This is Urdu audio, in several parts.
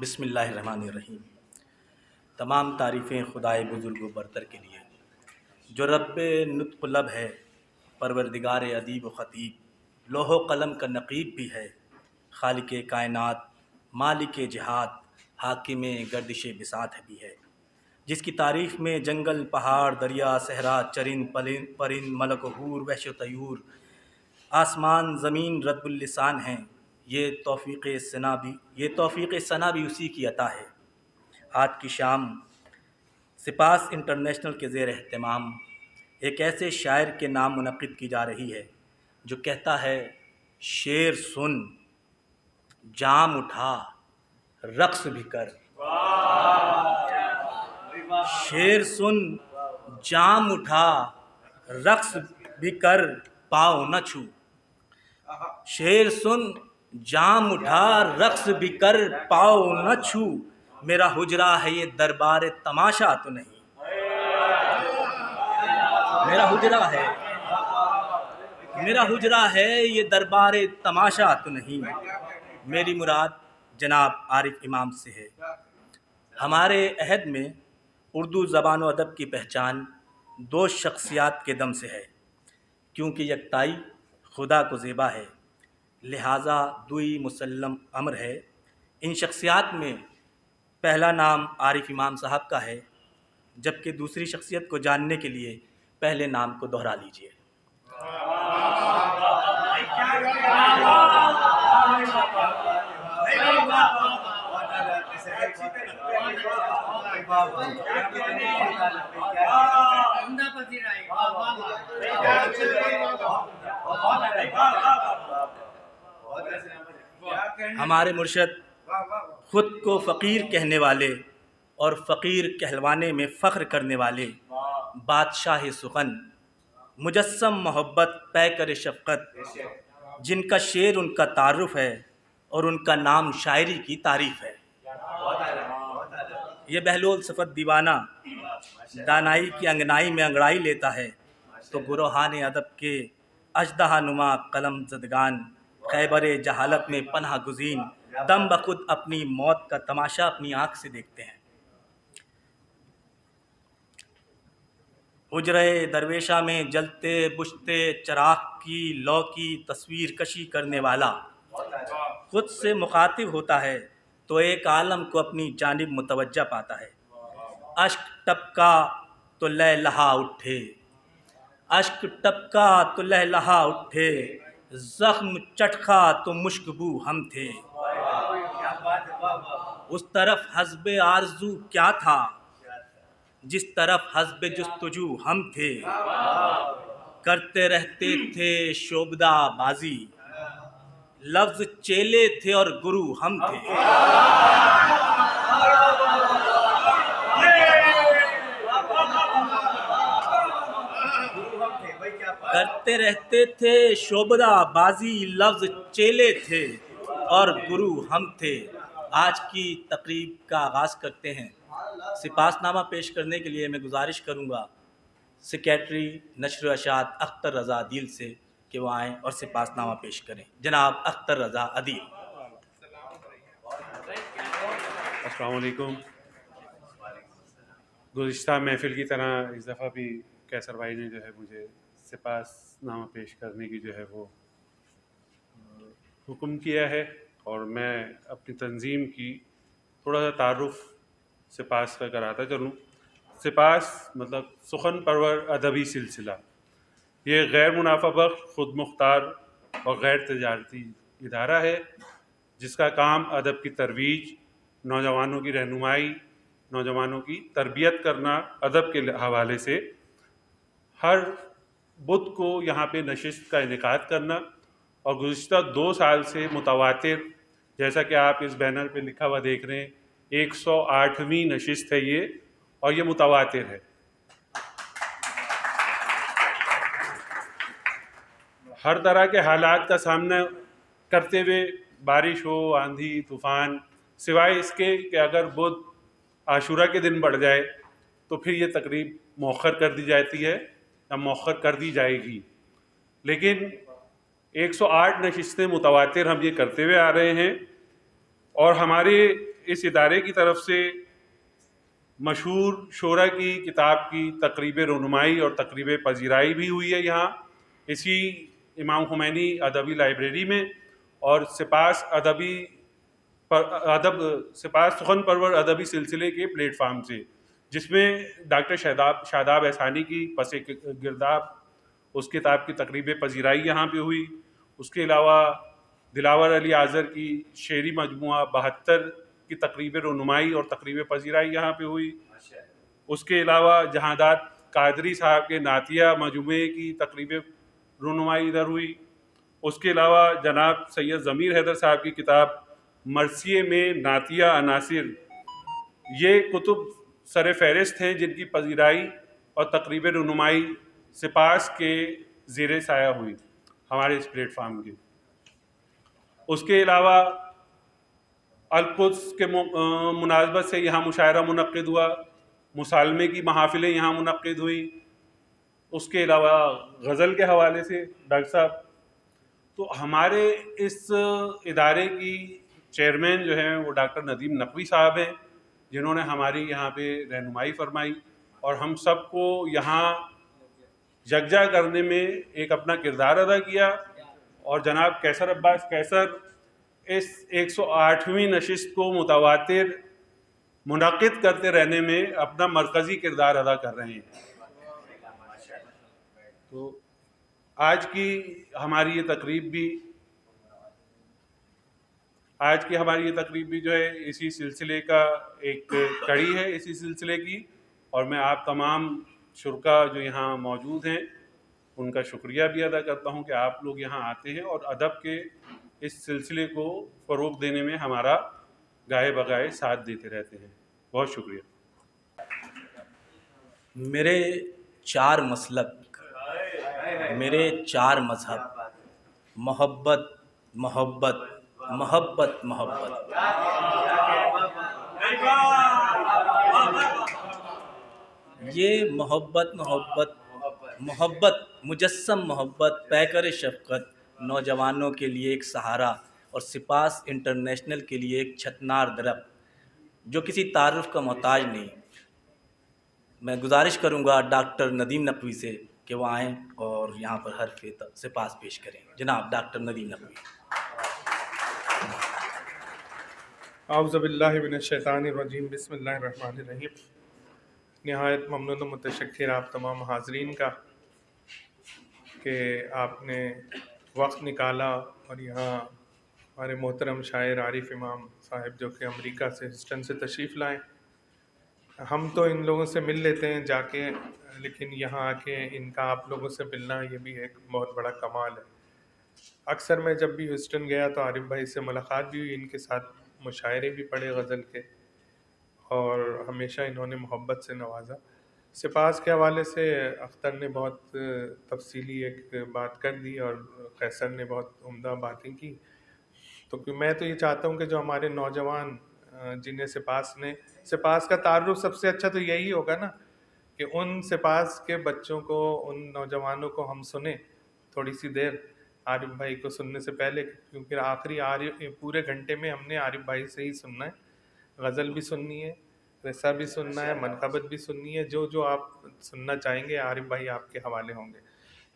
بسم اللہ الرحمن الرحیم۔ تمام تعریفیں خدائے بزرگ و برتر کے لیے جو رب نطق لب ہے، پروردگار ادیب و خطیب، لوح و قلم کا نقیب بھی ہے، خالق کائنات، مالک جہات، حاکم گردش بساط بھی ہے، جس کی تعریف میں جنگل، پہاڑ، دریا، صحرا، چرند پرند، ملک و حور، وحش و طیور، آسمان زمین رد اللسان ہیں۔ یہ توفیق ثنا بھی اسی کی عطا ہے۔ آج کی شام سپاس انٹرنیشنل کے زیر اہتمام ایک ایسے شاعر کے نام منعقد کی جا رہی ہے جو کہتا ہے: شعر سن، جام اٹھا، رقص بھی کر۔ شعر سن، جام اٹھا، رقص بھی کر، پاؤں نہ چھو۔ شعر سن، جام اٹھا، رقص بھی کر، پاؤں نہ چھو۔ میرا حجرہ ہے یہ دربار تماشا تو نہیں۔ میرا حجرہ ہے یہ دربار تماشا تو نہیں۔ میری مراد جناب عارف امام سے ہے۔ ہمارے عہد میں اردو زبان و ادب کی پہچان دو شخصیات کے دم سے ہے، کیونکہ یکتائی خدا کو زیبا ہے، لہٰذا دوئی مسلم امر ہے۔ ان شخصیات میں پہلا نام عارف امام صاحب کا ہے، جبکہ دوسری شخصیت کو جاننے کے لیے پہلے نام کو دہرا لیجیے۔ ہمارے مرشد خود کو فقیر کہنے والے اور فقیر کہلوانے میں فخر کرنے والے بادشاہ سخن، مجسم محبت پیکر شفقت، جن کا شعر ان کا تعارف ہے اور ان کا نام شاعری کی تعریف ہے۔ یہ بہلول صفت دیوانہ دانائی کی انگنائی میں انگڑائی لیتا ہے تو گروہان ادب کے اژدہا نما قلم زدگان خیبر جہالت میں پناہ گزین دم بخود اپنی موت کا تماشا اپنی آنکھ سے دیکھتے ہیں۔ حجرے درویشہ میں جلتے بجھتے چراغ کی لو کی تصویر کشی کرنے والا خود سے مخاطب ہوتا ہے تو ایک عالم کو اپنی جانب متوجہ پاتا ہے۔ اشک ٹپکا تو لہلہا اٹھے، اشک ٹپکا تو لہلہا اٹھے، زخم چٹکا تو مشک بو ہم تھے۔ اس طرف حسب آرزو کیا تھا جس طرف حسب جستجو ہم تھے، کرتے رہتے تھے شعبدہ بازی، لفظ چیلے تھے اور گرو ہم تھے۔ کرتے رہتے تھے شعبدہ بازی، لفظ چیلے تھے اور گرو ہم تھے۔ آج کی تقریب کا آغاز کرتے ہیں۔ سپاس نامہ پیش کرنے کے لیے میں گزارش کروں گا سیکریٹری نشر و اشاعت اختر رضا عدیل سے کہ وہ آئیں اور سپاس نامہ پیش کریں۔ جناب اختر رضا عدیل۔ السلام علیکم۔ گزشتہ محفل کی طرح اس دفعہ بھی کیسر بھائی نے جو ہے مجھے سپاس نامہ پیش کرنے کی جو ہے وہ حکم کیا ہے، اور میں اپنی تنظیم کی تھوڑا سا تعارف سپاس کا کراتا چلوں۔ سپاس مطلب سخن پرور ادبی سلسلہ، یہ غیر منافع بخش، خود مختار اور غیر تجارتی ادارہ ہے جس کا کام ادب کی ترویج، نوجوانوں کی رہنمائی، نوجوانوں کی تربیت کرنا ادب کے حوالے سے۔ ہر بدھ کو یہاں پہ نشست کا انعقاد کرنا، اور گزشتہ 2 سال سے متواتر، جیسا کہ آپ اس بینر پہ لکھا ہوا دیکھ رہے ہیں، 108ویں نشست ہے یہ، اور یہ متواتر ہے۔ ہر طرح کے حالات کا سامنا کرتے ہوئے، بارش ہو، آندھی طوفان، سوائے اس کے کہ اگر بدھ عاشورہ کے دن بڑھ جائے تو پھر یہ تقریب مؤخر کر دی جاتی ہے یا مؤخر کر دی جائے گی، لیکن 108 نشستیں متواتر ہم یہ کرتے ہوئے آ رہے ہیں، اور ہمارے اس ادارے کی طرف سے مشہور شعرا کی کتاب کی تقریب رونمائی اور تقریب پذیرائی بھی ہوئی ہے یہاں اسی امام خمینی ادبی لائبریری میں، اور سپاس سپاس سخن پرور ادبی سلسلے کے پلیٹ فارم سے، جس میں ڈاکٹر شاداب احسانی کی پس گرداب اس کتاب کی تقریب پذیرائی یہاں پہ ہوئی. اس کے علاوہ دلاور علی آذر کی شعری مجموعہ 72 کی تقریب رونمائی اور تقریب پذیرائی یہاں پہ ہوئی. اس کے علاوہ جہانداد قادری صاحب کے نعتیہ مجموعے کی تقریب رونمائی ادھر ہوئی. اس کے علاوہ جناب سید ضمیر حیدر صاحب کی کتاب مرثیے میں نعتیہ عناصر، یہ کتب سر فہرست ہیں جن کی پذیرائی اور تقریب رونمائی سپاس کے زیر سایہ ہوئی ہمارے اس پلیٹ فارم کے. اس کے علاوہ القدس کے مناسبت سے یہاں مشاعرہ منعقد ہوا، مسالمے کی محافلیں یہاں منعقد ہوئی. اس کے علاوہ غزل کے حوالے سے ڈاکٹر صاحب، تو ہمارے اس ادارے کی چیئرمین جو ہیں وہ ڈاکٹر ندیم نقوی صاحب ہیں، جنہوں نے ہماری یہاں پہ رہنمائی فرمائی اور ہم سب کو یہاں یکجا کرنے میں ایک اپنا کردار ادا کیا. اور جناب کیسر عباس کیسر اس 108ویں نشست کو متواتر منعقد کرتے رہنے میں اپنا مرکزی کردار ادا کر رہے ہیں. تو آج کی ہماری یہ تقریب بھی جو ہے اسی سلسلے کا ایک کڑی ہے اسی سلسلے کی، اور میں آپ تمام شرکا جو یہاں موجود ہیں ان کا شکریہ بھی ادا کرتا ہوں کہ آپ لوگ یہاں آتے ہیں اور ادب کے اس سلسلے کو فروغ دینے میں ہمارا گائے بگائے ساتھ دیتے رہتے ہیں. بہت شکریہ. میرے 4 مسلک، میرے 4 مذہب، محبت محبت محبت محبت. یہ محبت محبت محبت مجسم محبت پیکر شفقت نوجوانوں کے لیے ایک سہارا اور سپاس انٹرنیشنل کے لیے ایک چھتنار درخت جو کسی تعارف کا محتاج نہیں. میں گزارش کروں گا ڈاکٹر ندیم نقوی سے کہ وہ آئیں اور یہاں پر حرف سپاس پیش کریں. جناب ڈاکٹر ندیم نقوی. اعوذ باللہ من الشیطان الرجیم، بسم اللہ الرحمن الرحیم. نہایت ممنون و متشکر آپ تمام حاضرین کا کہ آپ نے وقت نکالا اور یہاں ہمارے محترم شاعر عارف امام صاحب جو کہ امریکہ سے ہسٹن سے تشریف لائیں. ہم تو ان لوگوں سے مل لیتے ہیں جا کے، لیکن یہاں آ کے ان کا آپ لوگوں سے ملنا یہ بھی ایک بہت بڑا کمال ہے. اکثر میں جب بھی ہسٹن گیا تو عارف بھائی سے ملاقات بھی ہوئی، ان کے ساتھ مشاعرے بھی پڑھے غزل کے، اور ہمیشہ انہوں نے محبت سے نوازا. سپاس کے حوالے سے اختر نے بہت تفصیلی ایک بات کر دی اور قیصر نے بہت عمدہ باتیں کی. تو میں تو یہ چاہتا ہوں کہ جو ہمارے نوجوان جنہیں سپاس کا تعارف سب سے اچھا تو یہی ہوگا نا کہ ان سپاس کے بچوں کو، ان نوجوانوں کو ہم سنیں تھوڑی سی دیر عارف بھائی کو سننے سے پہلے، کیونکہ آخری پورے گھنٹے میں ہم نے عارف بھائی سے ہی سننا ہے. غزل بھی سننی ہے، قصہ بھی سننا ہے، منقبت بھی سننی ہے، جو آپ سننا چاہیں گے عارف بھائی آپ کے حوالے ہوں گے.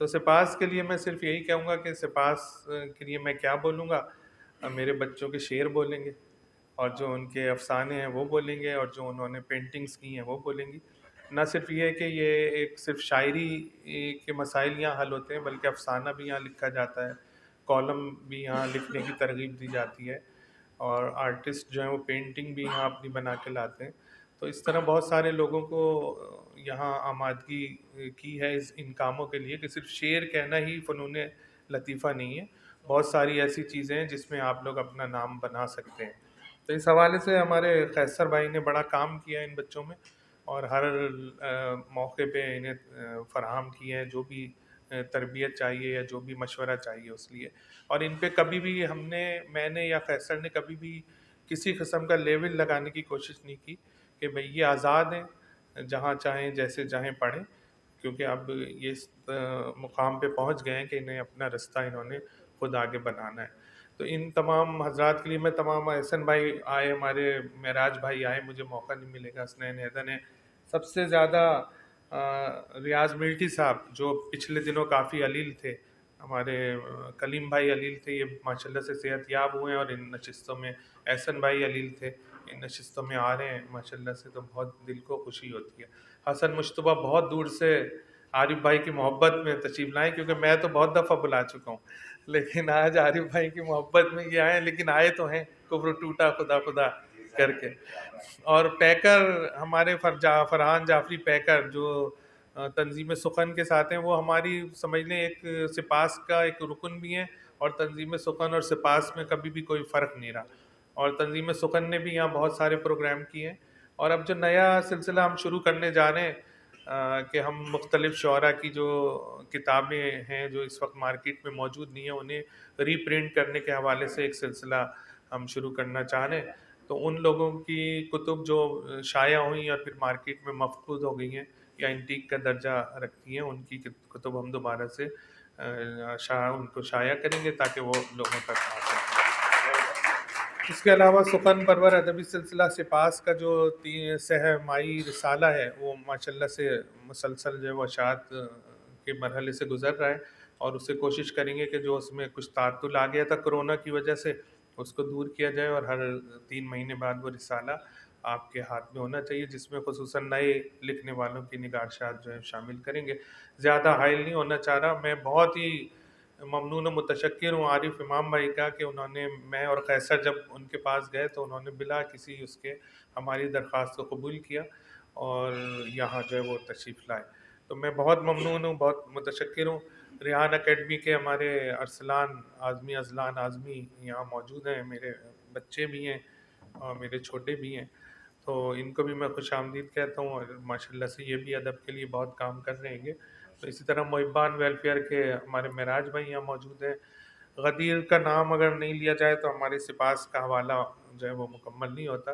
تو سپاس کے لیے میں صرف یہی کہوں گا کہ سپاس کے لیے میں کیا بولوں گا، میرے بچوں کے شعر بولیں گے، اور جو ان کے افسانے ہیں وہ بولیں گے، اور جو انہوں نے پینٹنگز کی ہیں وہ بولیں گی. نہ صرف یہ کہ یہ ایک صرف شاعری کے مسائل یہاں حل ہوتے ہیں، بلکہ افسانہ بھی یہاں لکھا جاتا ہے، کالم بھی یہاں لکھنے کی ترغیب دی جاتی ہے، اور آرٹسٹ جو ہیں وہ پینٹنگ بھی یہاں اپنی بنا کے لاتے ہیں. تو اس طرح بہت سارے لوگوں کو یہاں آمادگی کی ہے ان کاموں کے لیے کہ صرف شعر کہنا ہی فنون لطیفہ نہیں ہے، بہت ساری ایسی چیزیں ہیں جس میں آپ لوگ اپنا نام بنا سکتے ہیں. تو اس حوالے سے ہمارے قیصر بھائی نے بڑا کام کیا ان بچوں میں، اور ہر موقع پہ انہیں فراہم کی ہے جو بھی تربیت چاہیے یا جو بھی مشورہ چاہیے اس لیے. اور ان پہ کبھی بھی میں نے یا قیصر نے کبھی بھی کسی قسم کا لیول لگانے کی کوشش نہیں کی کہ بھئی یہ آزاد ہیں، جہاں چاہیں جیسے چاہیں پڑھیں، کیونکہ اب یہ اس مقام پہ پہنچ گئے ہیں کہ انہیں اپنا رستہ انہوں نے خود آگے بنانا ہے. تو ان تمام حضرات کے لیے میں تمام احسن بھائی آئے، ہمارے معراج بھائی آئے، مجھے موقع نہیں ملے گا، حسنین حیدر نے سب سے زیادہ ریاض ملٹی صاحب جو پچھلے دنوں کافی علیل تھے، ہمارے کلیم بھائی علیل تھے، یہ ماشاءاللہ سے صحت یاب ہوئے ہیں اور ان نشستوں میں احسن بھائی علیل تھے، ان نشستوں میں آ رہے ہیں ماشاءاللہ سے، تو بہت دل کو خوشی ہوتی ہے۔ حسن مشتبہ بہت دور سے عارف بھائی کی محبت میں تشریف لائیں، کیونکہ میں تو بہت دفعہ بلا چکا ہوں، لیکن آج عارف بھائی کی محبت میں یہ آئے، لیکن آئے تو ہیں کفر ٹوٹا خدا خدا کر کے۔ اور پیکر ہمارے فرحان جعفری پیکر جو تنظیم سخن کے ساتھ ہیں، وہ ہماری سمجھ لیں ایک سپاس کا ایک رکن بھی ہیں، اور تنظیم سخن اور سپاس میں کبھی بھی کوئی فرق نہیں رہا، اور تنظیم سخن نے بھی یہاں بہت سارے پروگرام کیے ہیں۔ اور اب جو نیا سلسلہ ہم شروع کرنے جا رہے ہیں کہ ہم مختلف شعراء کی جو کتابیں ہیں جو اس وقت مارکیٹ میں موجود نہیں ہیں، انہیں ری پرنٹ کرنے کے حوالے سے ایک سلسلہ ہم شروع کرنا چاہ رہے ہیں۔ تو ان لوگوں کی کتب جو شائع ہوئیں اور پھر مارکیٹ میں مفقود ہو گئی ہیں یا انٹیک کا درجہ رکھتی ہیں، ان کی کتب ہم دوبارہ سے ان کو شائع کریں گے تاکہ وہ لوگوں تک پہنچیں۔ اس کے علاوہ سخن پرور ادبی سلسلہ سپاس کا جو سہ ماہی رسالہ ہے، وہ ماشاءاللہ سے مسلسل جو ہے وہ اشاعت کے مرحلے سے گزر رہا ہے، اور اس سے کوشش کریں گے کہ جو اس میں کچھ تعطل آ گیا تھا کرونا کی وجہ سے، اس کو دور کیا جائے، اور ہر 3 مہینے بعد وہ رسالہ آپ کے ہاتھ میں ہونا چاہیے، جس میں خصوصاً نئے لکھنے والوں کی نگارشات جو ہے شامل کریں گے۔ زیادہ حائل نہیں ہونا چاہ رہا، میں بہت ہی ممنون و متشکر ہوں عارف امام بھائی کا کہ انہوں نے، میں اور قیصر جب ان کے پاس گئے تو انہوں نے بلا کسی اس کے ہماری درخواست کو قبول کیا اور یہاں جو ہے وہ تشریف لائے، تو میں بہت ممنون ہوں، بہت متشکر ہوں۔ ریحان اکیڈمی کے ہمارے ارسلان اعظمی، اذلان اعظمی یہاں موجود ہیں، میرے بچے بھی ہیں اور میرے چھوٹے بھی ہیں، تو ان کو بھی میں خوش آمدید کہتا ہوں، اور ماشاءاللہ سے یہ بھی ادب کے لیے بہت کام کر رہے ہیں۔ تو اسی طرح محبان ویلفیئر کے ہمارے معراج بھائی یہاں موجود ہیں۔ غدیر کا نام اگر نہیں لیا جائے تو ہمارے سپاس کا حوالہ جو ہے وہ مکمل نہیں ہوتا،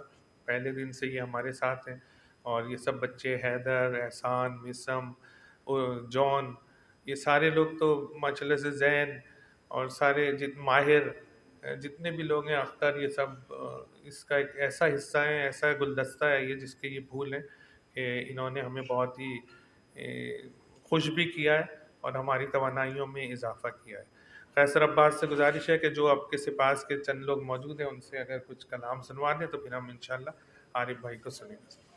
پہلے دن سے یہ ہمارے ساتھ ہیں، اور یہ سب بچے حیدر، احسان، مسم اور جون، یہ سارے لوگ تو ماشاءاللہ سے زین اور سارے ماہر جتنے بھی لوگ ہیں، اختر، یہ سب اس کا ایک ایسا حصہ ہے، ایسا گلدستہ ہے یہ، جس کے یہ پھول ہیں کہ انہوں نے ہمیں بہت ہی خوش بھی کیا ہے اور ہماری توانائیوں میں اضافہ کیا ہے۔ قیصر عباس سے گزارش ہے کہ جو آپ کے سپاس کے چند لوگ موجود ہیں ان سے اگر کچھ کلام سنوا دیں تو پھر ہم انشاءاللہ عارف بھائی کو سنیں گے۔